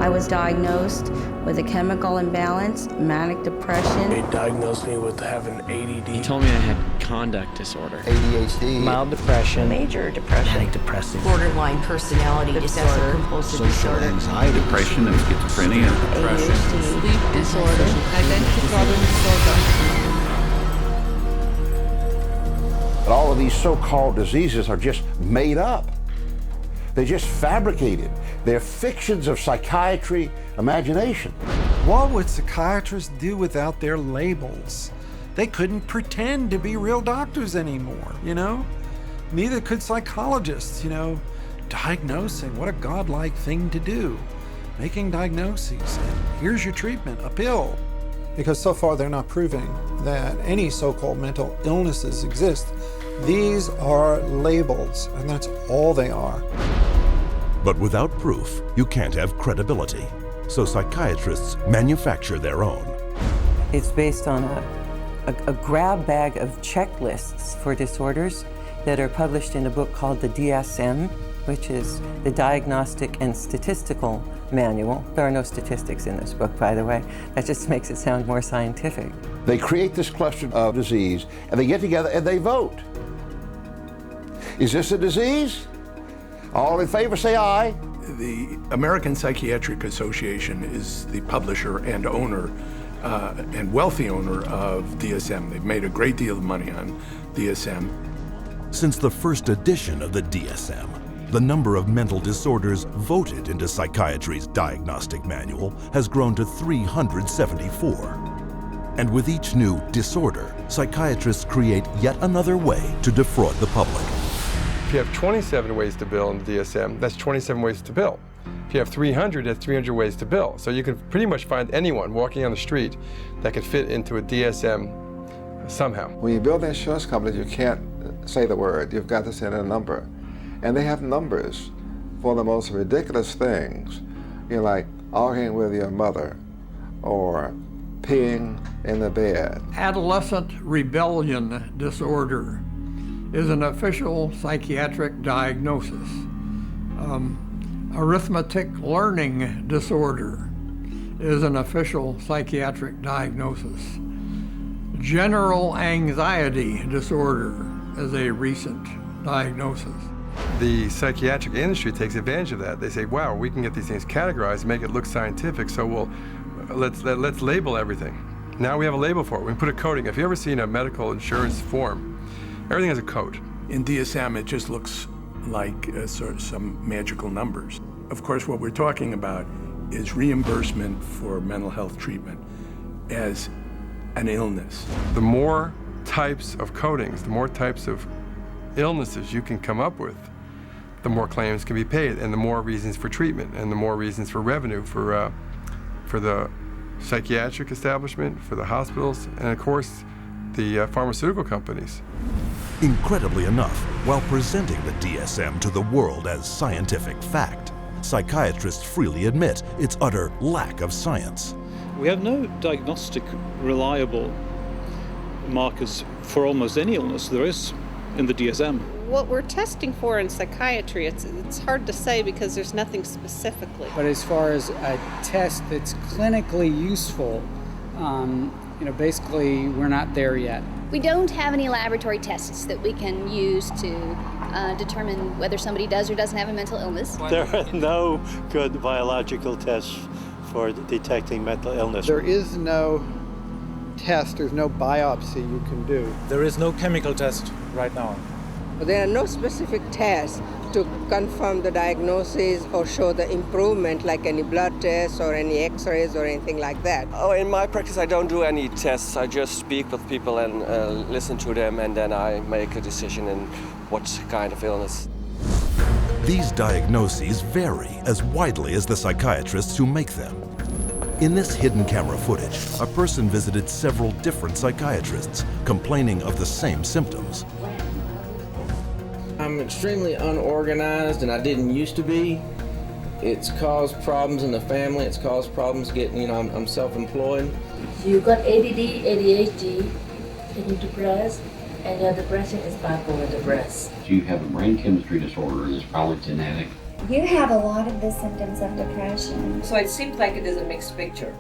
I was diagnosed with a chemical imbalance, manic depression. They diagnosed me with having ADD. He told me I had conduct disorder. ADHD. Mild depression. Major depression. Manic depressive. Borderline personality disorder. Compulsive disorder. Anxiety. Depression and schizophrenia. Depression. Sleep disorder. Identity problem disorder. But all of these so-called diseases are just made up. They're just fabricated. They're fictions of psychiatry imagination. What would psychiatrists do without their labels? They couldn't pretend to be real doctors anymore, you know? Neither could psychologists, you know? Diagnosing, what a godlike thing to do. Making diagnoses, and here's your treatment, a pill. Because so far they're not proving that any so-called mental illnesses exist. These are labels, and that's all they are. But without proof, you can't have credibility. So psychiatrists manufacture their own. It's based on a grab bag of checklists for disorders that are published in a book called the DSM, which is the Diagnostic and Statistical Manual. There are no statistics in this book, by the way. That just makes it sound more scientific. They create this cluster of disease, and they get together and they vote. Is this a disease? All in favor, say aye. The American Psychiatric Association is the publisher and owner and wealthy owner of DSM. They've made a great deal of money on DSM. Since the first edition of the DSM, the number of mental disorders voted into psychiatry's diagnostic manual has grown to 374. And with each new disorder, psychiatrists create yet another way to defraud the public. If you have 27 ways to bill in the DSM, that's 27 ways to bill. If you have 300, that's 300 ways to bill. So you can pretty much find anyone walking on the street that could fit into a DSM somehow. When you build insurance companies, you can't say the word. You've got to send in a number. And they have numbers for the most ridiculous things. You know, like arguing with your mother or peeing in the bed. Adolescent rebellion disorder is an official psychiatric diagnosis. Arithmetic learning disorder is an official psychiatric diagnosis. General anxiety disorder is a recent diagnosis. The psychiatric industry takes advantage of that. They say, wow, we can get these things categorized, make it look scientific, so let's label everything. Now we have a label for it. We put a coding. If you've ever seen a medical insurance form, everything has a code. In DSM, it just looks like sort of some magical numbers. Of course, what we're talking about is reimbursement for mental health treatment as an illness. The more types of codings, the more types of illnesses you can come up with, the more claims can be paid, and the more reasons for treatment, and the more reasons for revenue for the psychiatric establishment, for the hospitals, and of course, the pharmaceutical companies. Incredibly enough, while presenting the DSM to the world as scientific fact, psychiatrists freely admit its utter lack of science. We have no diagnostic reliable markers for almost any illness there is in the DSM. What we're testing for in psychiatry, it's hard to say because there's nothing specifically. But as far as a test that's clinically useful, basically we're not there yet. We don't have any laboratory tests that we can use to determine whether somebody does or doesn't have a mental illness. There are no good biological tests for detecting mental illness. There is no test, there's no biopsy you can do. There is no chemical test right now. There are no specific tests to confirm the diagnosis or show the improvement, like any blood tests or any x-rays or anything like that. Oh, in my practice, I don't do any tests. I just speak with people and listen to them, and then I make a decision in what kind of illness. These diagnoses vary as widely as the psychiatrists who make them. In this hidden camera footage, a person visited several different psychiatrists, complaining of the same symptoms. I'm extremely unorganized, and I didn't used to be. It's caused problems in the family. It's caused problems getting, I'm self-employed. You got ADD, ADHD, and you're depressed, and your depression is bipolar depressed. You have a brain chemistry disorder, and it's probably genetic. You have a lot of the symptoms of depression. So it seems like it is a mixed picture.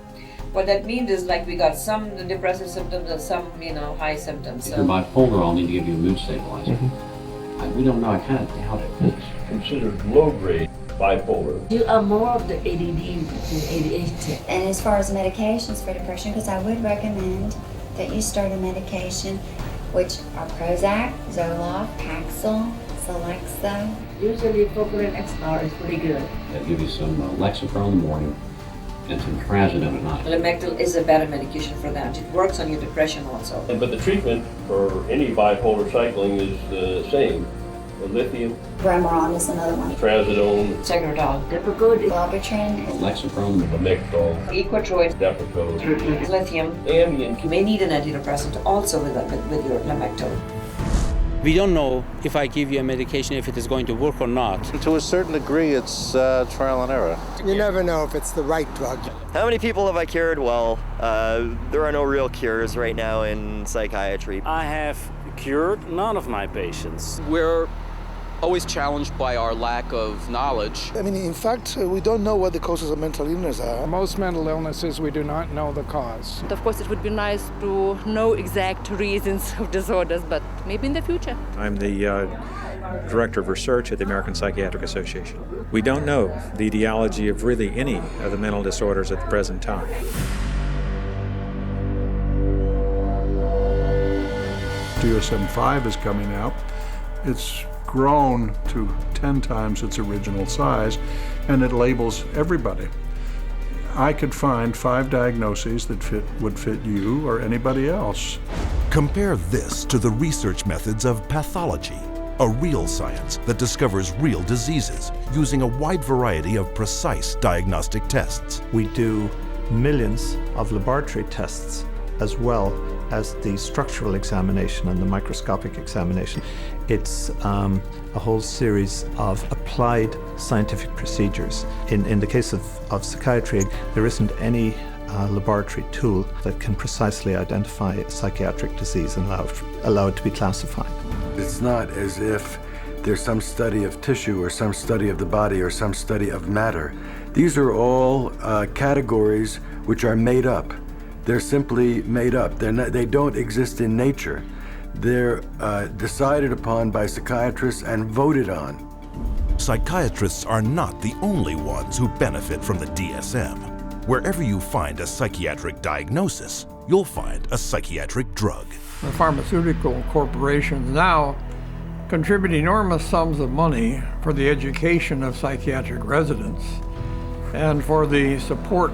What that means is like we got some depressive symptoms and some, high symptoms. If you're bipolar, I'll need to give you a mood stabilizer. We don't know, I kind of doubt it. It's considered low-grade bipolar. You are more of the ADD than ADHD. And as far as medications for depression, because I would recommend that you start a medication, which are Prozac, Zoloft, Paxil, Celexa. Usually Propylene XR is pretty good. They'll give you some Lexapro in the morning and some trazodone at night. Lamictal is a better medication for that. It works on your depression also. But the treatment for any bipolar cycling is the same. The lithium, Remeron is another one. trazodone, Secretol, Depakote, Wellbutrin, Lexapro, Lamictal, Equitroid, Depakote, lithium, Ambien. You may need an antidepressant also with your Lamictal. We don't know if I give you a medication if it is going to work or not. To a certain degree, it's trial and error. You never know if it's the right drug. How many people have I cured? Well, there are no real cures right now in psychiatry. I have cured none of my patients. We're always challenged by our lack of knowledge. I mean, in fact, we don't know what the causes of mental illness are. Most mental illnesses, we do not know the cause. Of course, it would be nice to know exact reasons of disorders, but maybe in the future. I'm the Director of Research at the American Psychiatric Association. We don't know the etiology of really any of the mental disorders at the present time. DSM-5 is coming out. It's grown to 10 times its original size, and it labels everybody. I could find 5 diagnoses that would fit you or anybody else. Compare this to the research methods of pathology, a real science that discovers real diseases using a wide variety of precise diagnostic tests. We do millions of laboratory tests as well as the structural examination and the microscopic examination. It's a whole series of applied scientific procedures. In the case of psychiatry, there isn't any laboratory tool that can precisely identify a psychiatric disease and allow it to be classified. It's not as if there's some study of tissue or some study of the body or some study of matter. These are all categories which are made up. They're simply made up. They don't exist in nature. They're decided upon by psychiatrists and voted on. Psychiatrists are not the only ones who benefit from the DSM. Wherever you find a psychiatric diagnosis, you'll find a psychiatric drug. The pharmaceutical corporations now contribute enormous sums of money for the education of psychiatric residents and for the support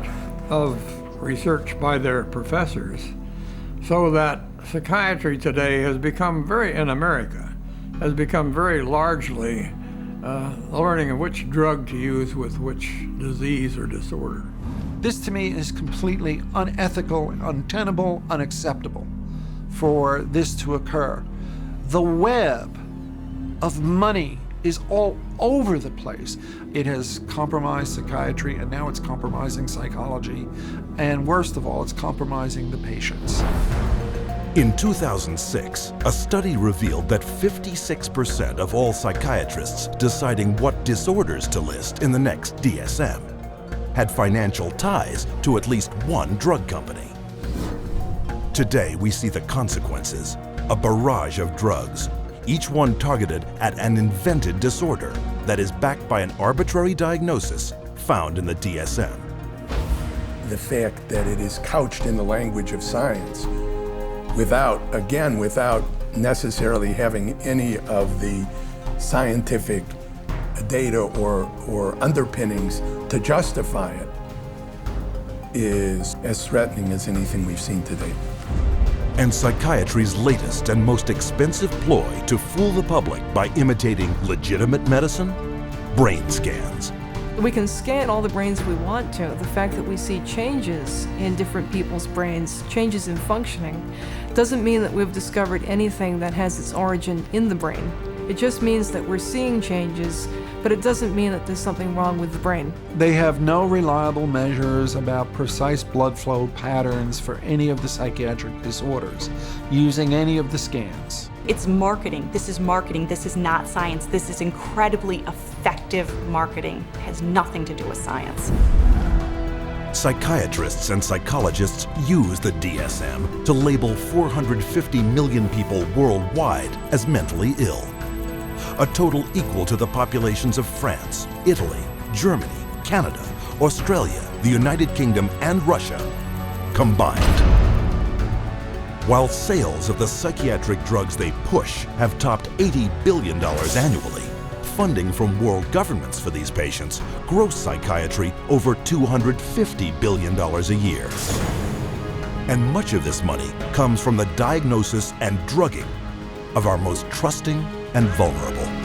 of research by their professors, so that psychiatry today has become in America, has become very largely learning of which drug to use with which disease or disorder. This to me is completely unethical, untenable, unacceptable for this to occur. The web of money is all over the place. It has compromised psychiatry, and now it's compromising psychology, and worst of all, it's compromising the patients. In 2006, a study revealed that 56% of all psychiatrists deciding what disorders to list in the next DSM had financial ties to at least one drug company. Today, we see the consequences, a barrage of drugs, each one targeted at an invented disorder that is backed by an arbitrary diagnosis found in the DSM. The fact that it is couched in the language of science without necessarily having any of the scientific data or underpinnings to justify it is as threatening as anything we've seen to date. And psychiatry's latest and most expensive ploy to fool the public by imitating legitimate medicine? Brain scans. We can scan all the brains we want to. The fact that we see changes in different people's brains, changes in functioning, doesn't mean that we've discovered anything that has its origin in the brain. It just means that we're seeing changes, but it doesn't mean that there's something wrong with the brain. They have no reliable measures about precise blood flow patterns for any of the psychiatric disorders using any of the scans. It's marketing. This is marketing. This is not science. This is incredibly effective marketing. It has nothing to do with science. Psychiatrists and psychologists use the DSM to label 450 million people worldwide as mentally ill, a total equal to the populations of France, Italy, Germany, Canada, Australia, the United Kingdom, and Russia combined. While sales of the psychiatric drugs they push have topped $80 billion annually, funding from world governments for these patients gross psychiatry over $250 billion a year. And much of this money comes from the diagnosis and drugging of our most trusting and vulnerable.